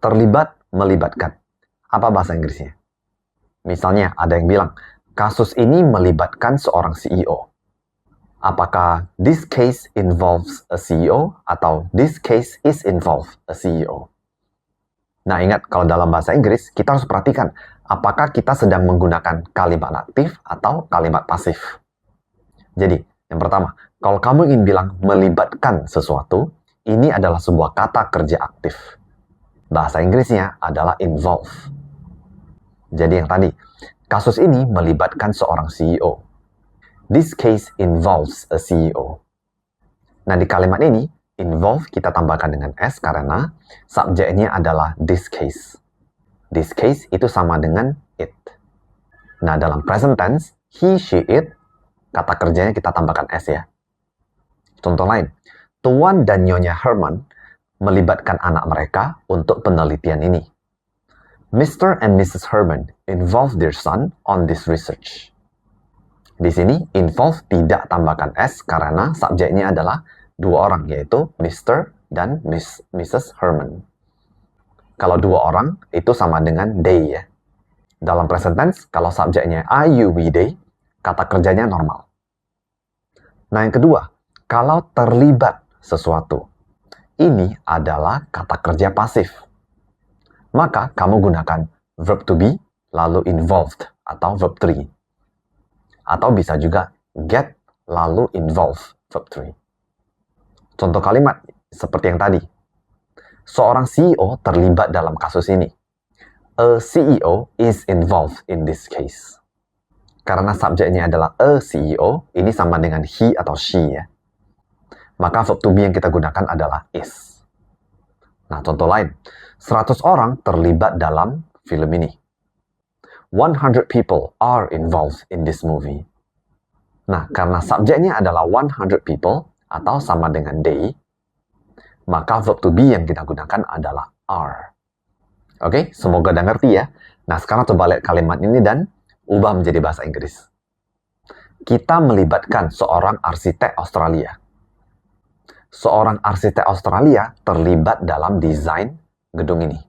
terlibat, melibatkan. Apa bahasa Inggrisnya? Misalnya ada yang bilang, kasus ini melibatkan seorang CEO. Apakah this case involves a CEO atau this case is involve a CEO? Nah ingat, kalau dalam bahasa Inggris, kita harus perhatikan apakah kita sedang menggunakan kalimat aktif atau kalimat pasif. Jadi, yang pertama, kalau kamu ingin bilang melibatkan sesuatu, ini adalah sebuah kata kerja aktif. Bahasa Inggrisnya adalah involve. Jadi yang tadi, kasus ini melibatkan seorang CEO. This case involves a CEO. Nah, di kalimat ini, involve kita tambahkan dengan S karena subjeknya adalah this case. This case itu sama dengan it. Nah, dalam present tense, he, she, it, kata kerjanya kita tambahkan S ya. Contoh lain, Tuan dan Nyonya Herman melibatkan anak mereka untuk penelitian ini. Mr. and Mrs. Herman involve their son on this research. Di sini, involve tidak tambahkan S karena subjeknya adalah dua orang, yaitu Mr. dan Mrs. Herman. Kalau dua orang, itu sama dengan they ya. Dalam present tense, kalau subjeknya I, you, we, they, kata kerjanya normal. Nah yang kedua, kalau terlibat sesuatu, ini adalah kata kerja pasif. Maka kamu gunakan verb to be, lalu involved, atau verb 3. Atau bisa juga get, lalu involve, verb 3. Contoh kalimat seperti yang tadi. Seorang CEO terlibat dalam kasus ini. A CEO is involved in this case. Karena subjeknya adalah a CEO, ini sama dengan he atau she ya. Maka verb to be yang kita gunakan adalah is. Nah, contoh lain. 100 orang terlibat dalam film ini. 100 people are involved in this movie. Nah, karena subjeknya adalah 100 people atau sama dengan they, maka verb to be yang kita gunakan adalah are. Oke, semoga udah ngerti ya. Nah, sekarang coba lihat kalimat ini dan ubah menjadi bahasa Inggris. Kita melibatkan seorang arsitek Australia. Seorang arsitek Australia terlibat dalam desain gedung ini.